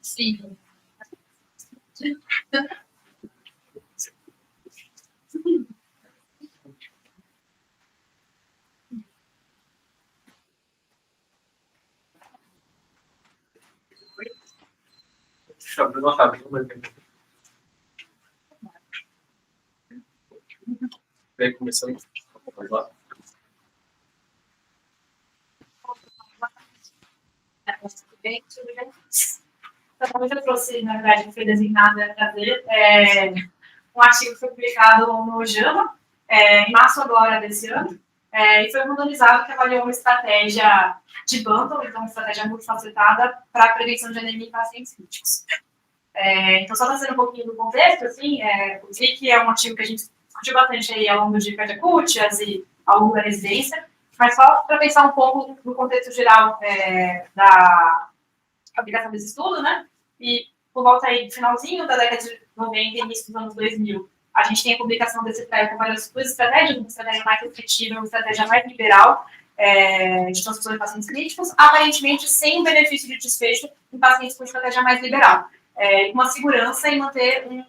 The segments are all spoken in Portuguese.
Sim. Começando. Exatamente, eu trouxe, na verdade, que foi designada a trazer um artigo que foi publicado no JAMA, em março agora desse ano, e foi modernizado que avaliou uma estratégia de bundle, então uma estratégia multifacetada para a prevenção de anemia em pacientes críticos. Então, só trazendo um pouquinho do contexto, assim, o CLIC é um artigo que a gente discutiu bastante aí ao longo de Cútias e ao longo da residência, mas só para pensar um pouco no contexto geral da aplicação desse estudo, né? E por volta aí do finalzinho da década de 90 e início dos anos 2000, a gente tem a publicação desse trial com várias duas estratégias, uma estratégia mais restritiva e uma estratégia mais liberal de transfusão de pacientes críticos, aparentemente sem benefício de desfecho em pacientes com estratégia mais liberal. Com uma segurança em manter um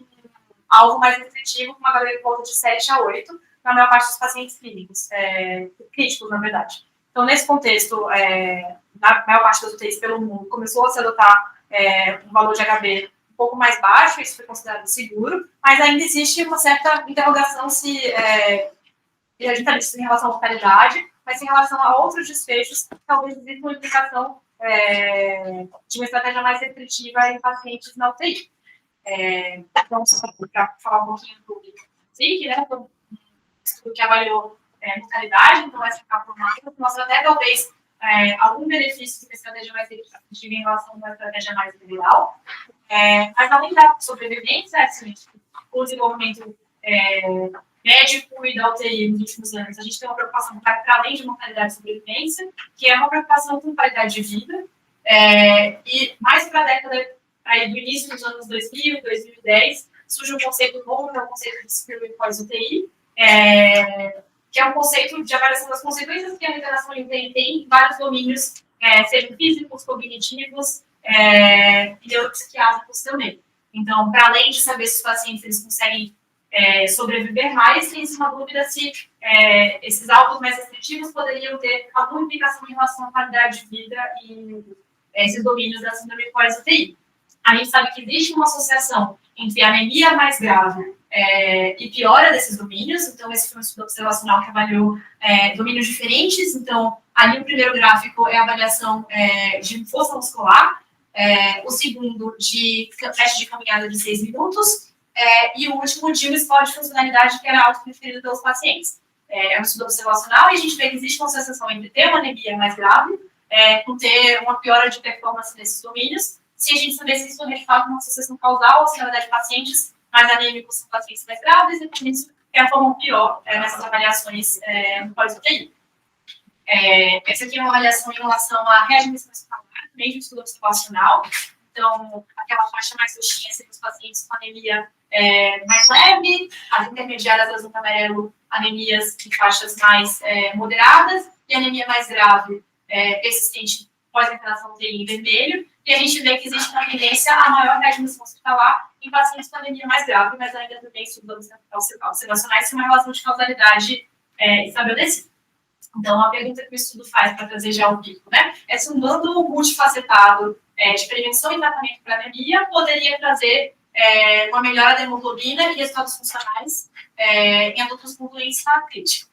alvo mais restritivo, com uma valor de volta de 7 a 8, na maior parte dos pacientes clínicos, críticos, na verdade. Então, nesse contexto, na maior parte das UTIs pelo mundo, começou a se adotar um valor de HB um pouco mais baixo, isso foi considerado seguro, mas ainda existe uma certa interrogação se a gente está em relação à mortalidade, mas em relação a outros desfechos, talvez exista uma implicação de uma estratégia mais restritiva em pacientes na UTI. Então, só para falar um pouquinho do SIC, né, um estudo que avaliou mortalidade, então essa capilomata mostra até talvez algum benefício de uma estratégia mais restritiva em relação a uma estratégia mais liberal. Mas além da sobrevivência, assim, o desenvolvimento médico e da UTI nos últimos anos, a gente tem uma preocupação para além de mortalidade e sobrevivência, que é uma preocupação com qualidade de vida, e mais para a década aí, do início dos anos 2000, 2010, surge um conceito novo, que é o conceito de screening pós-UTI, que é um conceito de avaliação das consequências que a internação em UTI tem em vários domínios, sejam físicos, cognitivos e neuropsiquiátricos também. Então, para além de saber se os pacientes eles conseguem sobreviver mais, tem-se uma dúvida se esses alvos mais restritivos poderiam ter alguma implicação em relação à qualidade de vida e esses domínios da síndrome pós-UTI. A gente sabe que existe uma associação entre anemia mais grave e piora desses domínios. Então, esse foi um estudo observacional que avaliou domínios diferentes. Então, ali o primeiro gráfico é a avaliação de força muscular, o segundo de teste de caminhada de 6 minutos, e o último de um score de funcionalidade que era auto-preferido pelos pacientes. É um estudo observacional e a gente vê que existe uma associação entre ter uma anemia mais grave com ter uma piora de performance nesses domínios. Se a gente saber se isso é de fato uma associação causal, ou se na verdade pacientes mais anêmicos são pacientes mais graves, e por isso performam pior nessas avaliações no pós-UTI. Essa aqui é uma avaliação em relação à readmissão hospitalar, meio de estudo observacional. Então, aquela faixa mais roxinha seria os pacientes com anemia mais leve, as intermediárias azul e amarelo, anemias em faixas mais moderadas, e anemia mais grave, persistente pós-internação UTI em vermelho, e a gente vê que existe uma tendência a maior readmissão hospitalar em pacientes com anemia mais grave, mas ainda também estudos observacionais sem uma relação de causalidade estabelecida. Então, a pergunta que o estudo faz para trazer já o pico, né, é se um bando multifacetado de prevenção e tratamento para anemia poderia trazer uma melhora da hemoglobina e resultados funcionais em adultos com doença crítica.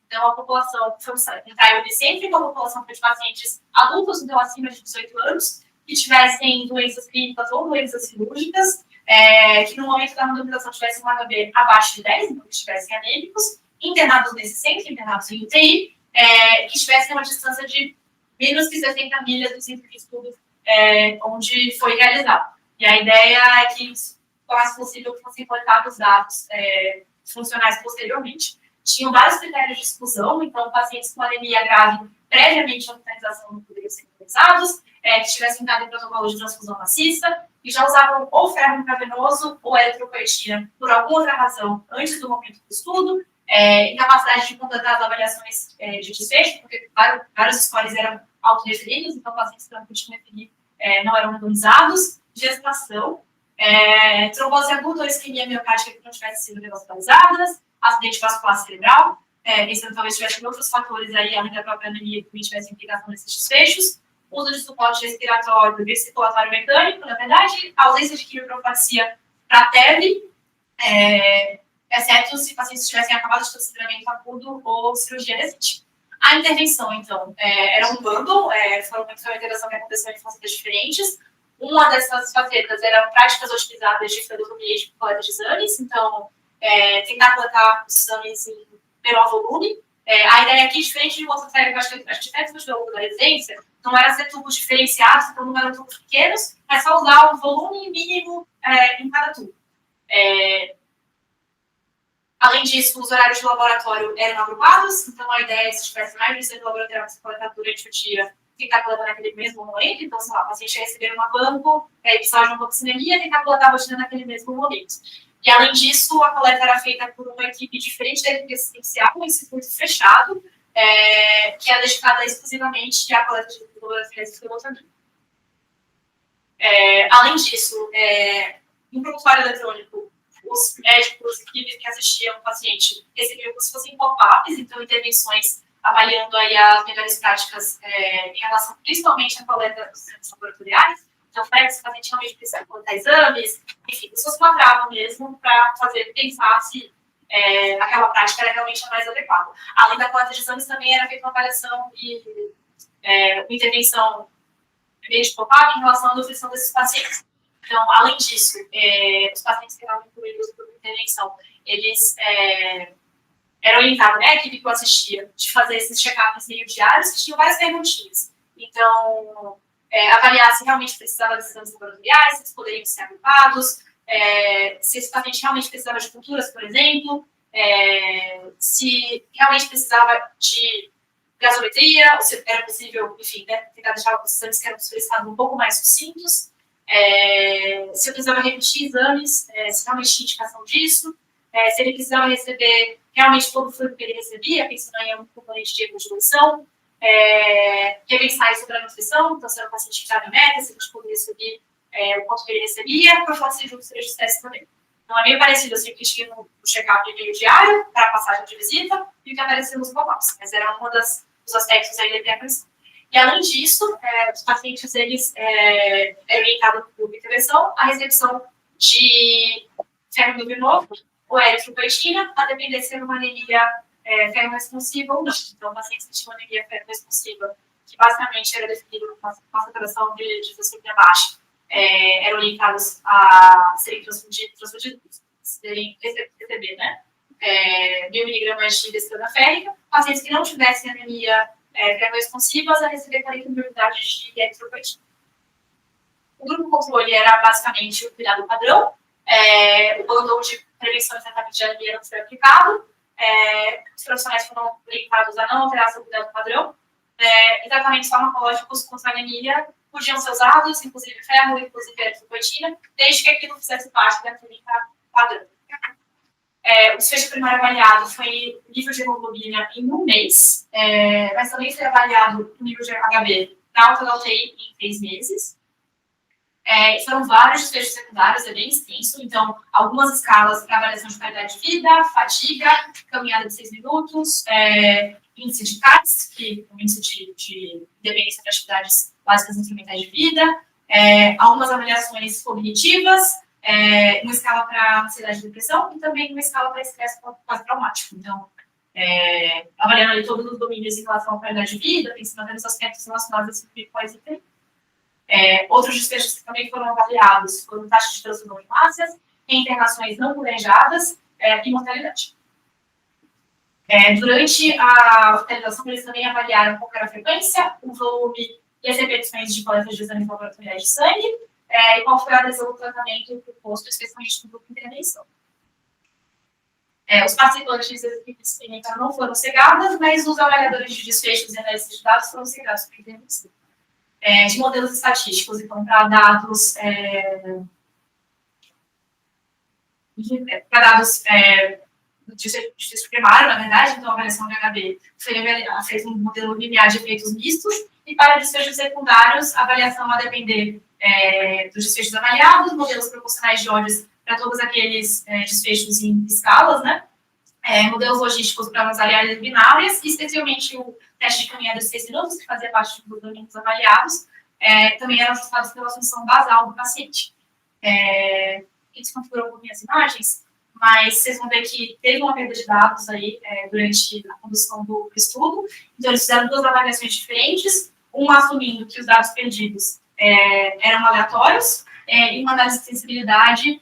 Então, a população foi um trial bicêntrico, a população foi de pacientes adultos, então acima de 18 anos, que tivessem doenças clínicas ou doenças cirúrgicas, que no momento da randomização tivessem um HB abaixo de 10, então que estivessem anêmicos, internados nesse centro, internados em UTI, que estivessem a uma distância de menos que 60 milhas do centro de estudo onde foi realizado. E a ideia é que isso tornasse possível que fossem coletados dados funcionais posteriormente. Tinham vários critérios de exclusão, então pacientes com anemia grave previamente à hospitalização não poderiam ser utilizados, que tivessem dado em protocolo de transfusão maciça, que já usavam ou ferro intravenoso ou eritropoetina por alguma outra razão antes do momento do estudo, incapacidade de completar as avaliações de desfecho, porque vários scores eram autorreferidos, então pacientes que não podiam referir não eram randomizados, gestação, trombose aguda ou isquemia miocárdica que não tivessem sido revascularizadas, acidente vascular cerebral, esse talvez tivesse outros fatores aí, além da própria anemia, que tivessem implicação nesses desfechos, uso de suporte respiratório e circulatório mecânico, na verdade, ausência de quimioprofilaxia para TEV, exceto se pacientes tivessem acabado de ter sangramento agudo ou cirurgia decente. A intervenção, então, era um bundle, foi uma intervenção que aconteceu em facetas diferentes. Uma dessas facetas eram práticas utilizadas de fluidotomia de coleta de exames, então, tentar coletar os exames em menor volume. A ideia aqui, diferente de outras técnicas que a gente fez ao longo da residência, não era ser tubos diferenciados, então não eram tubos pequenos, mas só usar um volume mínimo em cada tubo. Além disso, os horários de laboratório eram agrupados, então a ideia é que se tivesse mais de 100 laboratórios que coletar durante o dia, tentar coletar naquele mesmo momento, então, sei lá, o paciente ia receber uma banco, precisava de uma toxinemia, tentar coletar a rotina naquele mesmo momento. E, além disso, a coleta era feita por uma equipe diferente da equipe assistencial, um circuito fechado, que era dedicada exclusivamente à coleta de fotografias e fluidotomia. Além disso, no prontuário eletrônico, os médicos que assistiam o paciente recebiam como se fossem pop-ups, então intervenções avaliando aí as melhores práticas em relação principalmente à coleta dos exames laboratoriais. Então, se o paciente realmente precisa coletar exames, enfim, isso fosse uma trava mesmo para fazer pensar se aquela prática era realmente a mais adequada. Além da coleta de exames, também era feita uma avaliação e uma intervenção meio de pop-up em relação à nutrição desses pacientes. Então, além disso, os pacientes que eram incluídos por intervenção, eles eram orientados, a equipe que eu assistia, de fazer esses check-ups meio diários, que tinham várias perguntinhas. Então, avaliar se realmente precisava de exames laboratoriais, se eles poderiam ser agrupados, se esse paciente realmente precisava de culturas, por exemplo, se realmente precisava de gasometria, ou se era possível, enfim, tentar deixar os exames que eram solicitados um pouco mais sucintos, se eu precisava repetir exames, se realmente tinha indicação disso, se ele precisava receber realmente todo o fluido que ele recebia, pensando em um componente de evolução, repensar sobre a nutrição, então se era um paciente que estava em meta, se a gente poderia subir o quanto que ele recebia, para fazer juntos os testes também. Então é meio parecido assim, o que tinha no check-up meio diário, para a passagem de visita, e o que apareceu nos pop-ups, mas era um dos aspectos aí da intervenção. E, além disso, os pacientes, eles eram orientados por intervenção à recepção de ferro novo ou eritropoetina, a depender se era uma anemia ferro-responsiva ou não. Então, pacientes que tinham anemia ferro-responsiva, que basicamente era definida com a saturação de fosfina baixa, eram orientados a serem transfundidos, receber, né? 1.000 miligramas de desfilada férrica. Pacientes que não tivessem anemia ferro-responsivas a receber 40 mil unidades de eritropoetina. O grupo controle era basicamente o cuidado padrão, o bundle de prevenção e tratamento de anemia não foi aplicado, os profissionais foram orientados a não alterar seu cuidado padrão, e tratamentos farmacológicos contra a anemia podiam ser usados, inclusive ferro, inclusive eritropoetina, desde que aquilo fizesse parte da clínica padrão. O desfecho primário avaliado foi o nível de hemoglobina em um mês, mas também foi avaliado o nível de HB da alta da UTI em 3 meses. Foram vários desfechos secundários, bem extenso, então, algumas escalas para avaliação de qualidade de vida, fadiga, caminhada de 6 minutos, índice de CATS, que é um índice de dependência de atividades básicas instrumentais de vida, algumas avaliações cognitivas, uma escala para ansiedade e depressão e também uma escala para estresse pós-traumático. Então, avaliando ali todos os domínios em relação à qualidade de vida, pensando nos aspectos relacionados a esse pós-ITI. Outros desfechos que também foram avaliados foram taxa de transfusão de hemácias, internações não planejadas e mortalidade. Durante a hospitalização, eles também avaliaram qual era a frequência, o volume e as repetições de coletas de exames laboratoriais de sangue, e qual foi a adesão ao tratamento proposto, especialmente no grupo de intervenção. Os participantes das equipes experimentais não foram cegadas, mas os avaliadores de desfechos e análises de dados foram cegados por intervenção. De modelos estatísticos, então, para dados do desfecho primário, na verdade, então a avaliação de HB fez um modelo linear de efeitos mistos, e para desfechos secundários, a avaliação a depender dos desfechos avaliados, modelos proporcionais de odds para todos aqueles desfechos em escalas, né? Modelos logísticos para as variáveis binárias, e especialmente o teste de caminhada de 6 minutos, que fazia parte dos domínios avaliados, também eram ajustados pela função basal do paciente. Eles configuram um pouquinho as imagens, mas vocês vão ver que teve uma perda de dados aí durante a condução do estudo. Então, eles fizeram duas avaliações diferentes, um assumindo que os dados perdidos eram aleatórios, e uma análise de sensibilidade,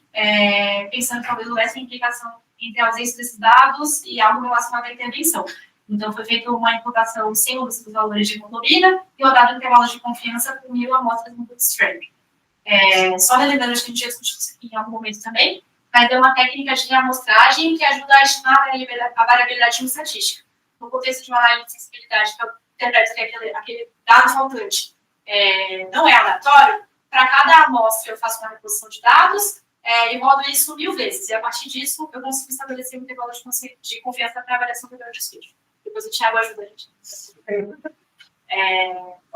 pensando que talvez houvesse uma implicação entre a ausência desses dados e algo relacionado à intervenção. Então, foi feita uma imputação sem mudança dos valores de hemoglobina e rodado intervalos de confiança com 1.000 amostras no bootstrap. Só lembrando, acho que a gente já discutiu isso aqui em algum momento também, mas é uma técnica de reamostragem que ajuda a estimar a variabilidade de uma estatística. No contexto de uma análise de sensibilidade, que eu interpreto que aquele dado faltante não é aleatório, para cada amostra eu faço uma reposição de dados e rodo isso 1000 vezes. E a partir disso, eu consigo estabelecer um intervalo de confiança para a avaliação do meu desfecho. Depois o Thiago ajuda a gente.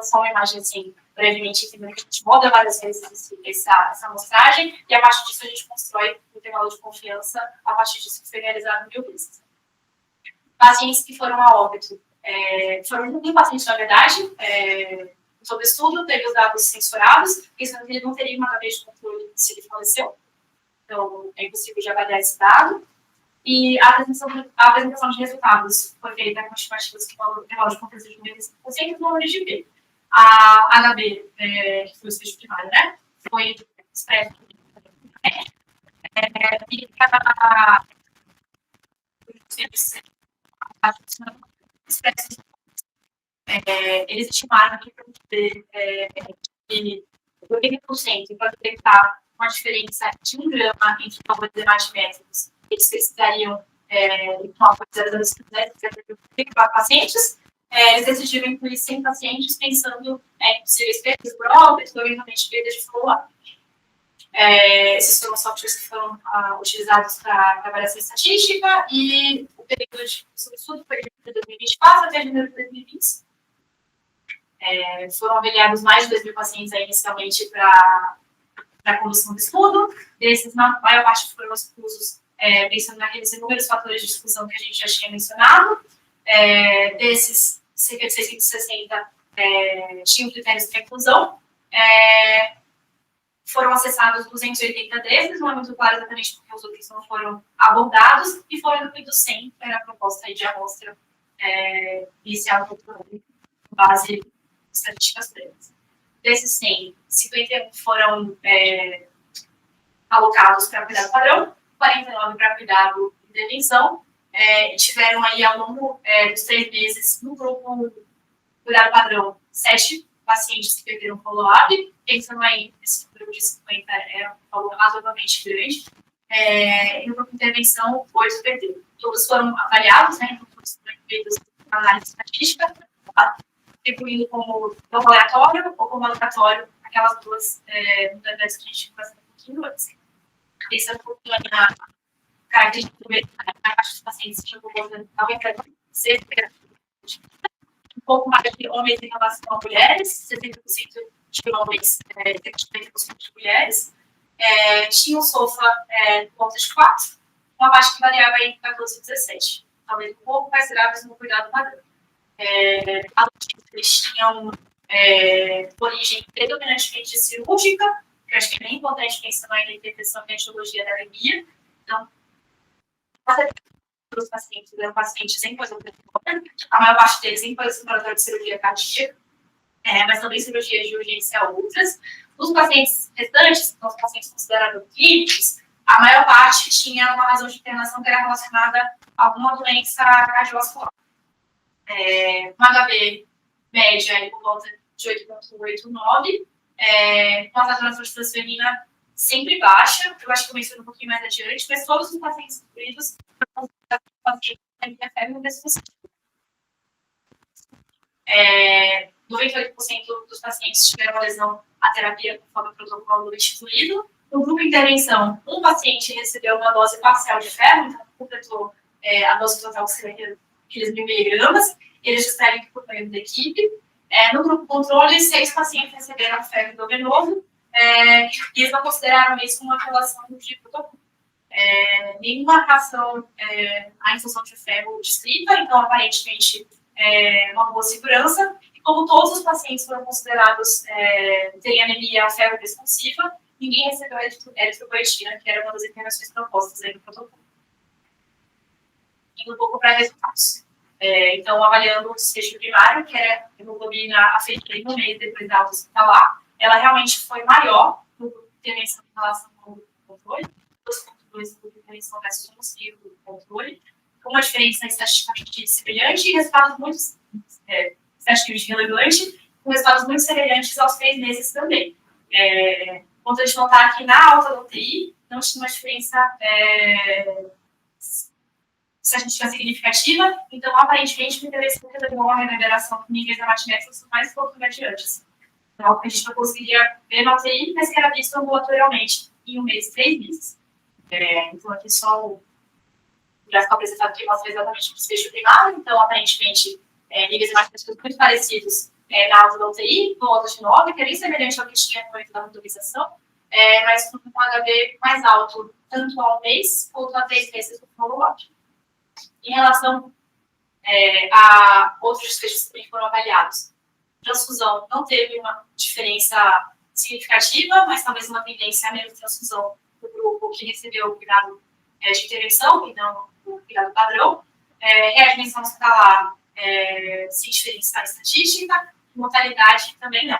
Só uma imagem assim, brevemente, entendendo que a gente roda várias vezes essa amostragem, e a partir disso a gente constrói um intervalo de confiança, a partir disso que foi realizado 1000 vezes. Pacientes que foram a óbito, foram um paciente, na verdade, sobre o estudo, teve os dados censurados, pensando que ele não teria uma cabeça de controle se ele faleceu, então é impossível de avaliar esse dado. E a apresentação de resultados foi feita com estimativas que falam de confiança de 95% no número de P. A HB, que foi o desfecho primário, né, foi expresso. E eles estimaram que de 80%, para detectar uma diferença de 1 grama entre valores hematimétricos, eles precisariam de 34 pacientes. Eles decidiram incluir 100 pacientes, pensando em possíveis perdas próprias, ou eventualmente perdas de follow-up. Esses foram softwares que foram utilizados para avaliação estatística, e o período de estudo foi de 2024 até janeiro de 2025. Foram avaliados mais de 2.000 pacientes inicialmente para a condução do estudo. Desses, na maior parte foram exclusos, pensando naqueles inúmeros fatores de exclusão que a gente já tinha mencionado. Desses, cerca de 660 tinham critérios de inclusão. Foram acessados 280 desses, não é muito claro exatamente porque os outros não foram abordados, e foram incluídos 100 para a proposta de amostra inicial do com base em estatísticas prévias. Desses 100, 51 foram alocados para cuidado padrão, 49 para cuidado de intervenção, e tiveram aí ao longo dos 3 meses, no grupo cuidado padrão, 7 pacientes que perderam follow-up, pensando aí nesse número de 50 é um valor razoavelmente grande, e no grupo de intervenção, 8 perderam. Todos foram avaliados, né, então todos foram feitos na análise estatística, atribuindo como não aleatório ou como aleatório aquelas duas modalidades que a gente faz um pouquinho antes. Pensando um pouquinho na característica da parte dos pacientes que chegou aumentando cerca um pouco mais de homens em relação a mulheres, 70% de homens, 70% de mulheres. Tinha um SOFA ponto de 4, uma parte que variava entre 14 e 17, talvez um pouco mais graves no cuidado padrão. Eles tinham origem predominantemente cirúrgica, que eu acho que é bem importante pensando na intervenção da etiologia da anemia. Então, os pacientes eram pacientes em pós-operatório, a maior parte deles em pós-operatório de cirurgia cardíaca, mas também cirurgias de urgência outras. Os pacientes restantes, os pacientes considerados críticos, a maior parte tinha uma razão de internação que era relacionada a alguma doença cardiovascular. Uma HB média por volta de 8,8, 9, com a saturação de transferina sempre baixa, eu acho que eu menciono um pouquinho mais adiante, mas todos os pacientes incluídos têm febre desconhecida. 98% dos pacientes tiveram lesão à terapia conforme o protocolo instituído. No grupo de intervenção, um paciente recebeu uma dose parcial de ferro, então completou a dose total que seria aqueles 1.000 miligramas, eles disseram que por meio da equipe. No grupo controle, 6 pacientes receberam ferro endovenoso, e eles não consideraram isso uma relação de protocolo. Nenhuma reação à infunção de ferro descrita, então aparentemente uma boa segurança. E como todos os pacientes foram considerados terem anemia ferro responsiva, ninguém recebeu eritropoetina, que era uma das internações propostas aí no protocolo. Indo um pouco para resultados. Então, avaliando o desfecho primário, que era a hemoglobina afetiva no mês depois da alta hospitalar, ela realmente foi maior no grupo de intervenção em relação ao grupo de controle, 2,2 no grupo de intervenção versus 1,5 no grupo de controle, com uma diferença estatisticamente semelhante e resultados muito estatisticamente relevante, com resultados muito semelhantes aos 3 meses também. Importante notar que na alta da UTI não tinha uma diferença estatística significativa, então aparentemente o interesse da memória e liberação de níveis hematimétricos são mais pouco mediantes. Então, a gente não conseguiria ver na UTI, mas que era visto ambulatorialmente em 1 mês, 3 meses. Então, aqui só o gráfico apresentado que mostra exatamente o desfecho primário, então, aparentemente, níveis hematimétricos muito parecidos na alta da UTI, com alta de 9, que é bem semelhante ao que tinha no momento da motorização, mas com um HB mais alto, tanto ao mês quanto a 3 meses do follow-up. Em relação a outros desfechos que também foram avaliados, transfusão não teve uma diferença significativa, mas talvez uma tendência a menos transfusão do grupo que recebeu o cuidado de intervenção e não o cuidado padrão. Readmissão hospitalar sem diferença estatística, mortalidade também não.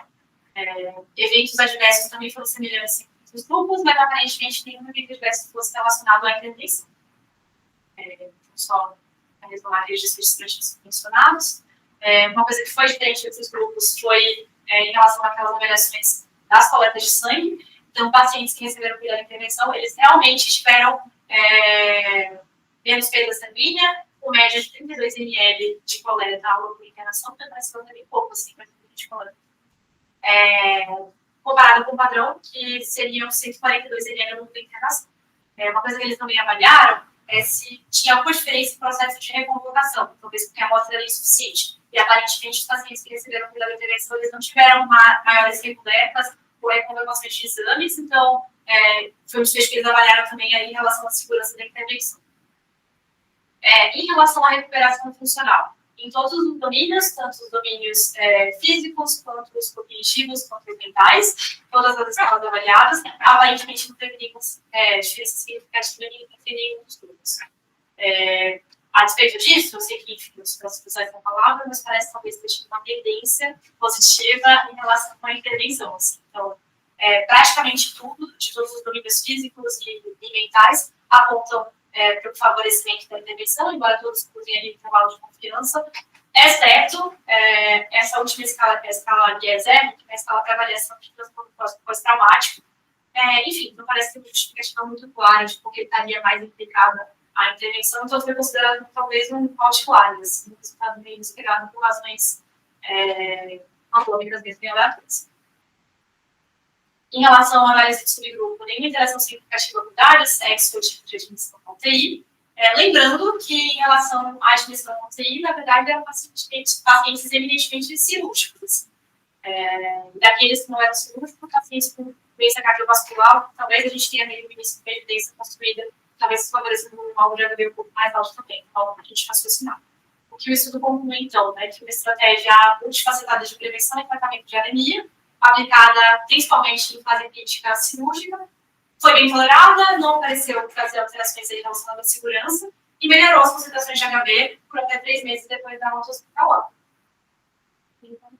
Eventos adversos também foram semelhantes entre os grupos, mas aparentemente nenhum evento adverso fosse relacionado à intervenção. Só a retomar aqueles desfechos mencionados. Uma coisa que foi diferente entre os grupos foi em relação àquelas avaliações das coletas de sangue. Então, pacientes que receberam cuidado de intervenção, eles realmente tiveram menos perda sanguínea, com média de 32 ml de coleta ao longo da internação, portanto, parece que bem pouco, assim, de coleta. Comparado com o padrão, que seriam 142 ml ao longo da internação. Uma coisa que eles também avaliaram se tinha alguma diferença no processo de reconvocação, talvez porque a amostra era insuficiente. E, aparentemente, os pacientes que receberam cuidado de intervenção, eles não tiveram maiores recolhecas ou reconvocações de exames, então, foi um desfecho que eles avaliaram também aí em relação à segurança da intervenção. Em relação à recuperação funcional, em todos os domínios, tanto os domínios físicos, quanto os cognitivos, quanto os mentais, todas as escalas avaliadas, aparentemente não teve nenhuma diferença significativa entre nenhum dos grupos. A despeito disso, eu sei que, enfim, os professores não falavam, mas parece talvez ter tido uma tendência positiva em relação à intervenção. Assim. Então, praticamente tudo, de todos os domínios físicos e mentais, apontam para o favorecimento da intervenção, embora todos cruzem ali intervalo de confiança, exceto essa última escala, que é a escala GES-R, que é a escala de avaliação de transtorno pós-traumático. Enfim, não parece ter uma justificativa muito clara de porque estaria mais implicada a intervenção, então foi considerado talvez um outlier, assim, um resultado meio inesperado por razões antômicas mesmo e aleatórias. Em relação à análise de subgrupo, nenhuma interação significativa com idade, sexo ou tipo de admissão com UTI. Lembrando que, em relação à admissão com UTI, na verdade, eram pacientes eminentemente cirúrgicos. Daqueles que não eram cirúrgicos, pacientes com doença cardiovascular, talvez a gente tenha meio no início de evidência construída, talvez favorecendo um alvo de HB um pouco mais alto também, então a gente raciocinar. O que o estudo conclui, então, que uma estratégia multifacetada de prevenção e tratamento de anemia, aplicada principalmente em fase crítica cirúrgica, foi bem tolerada, não pareceu trazer alterações em relação à segurança e melhorou as concentrações de HB por até 3 meses depois da alta hospitalar. Então,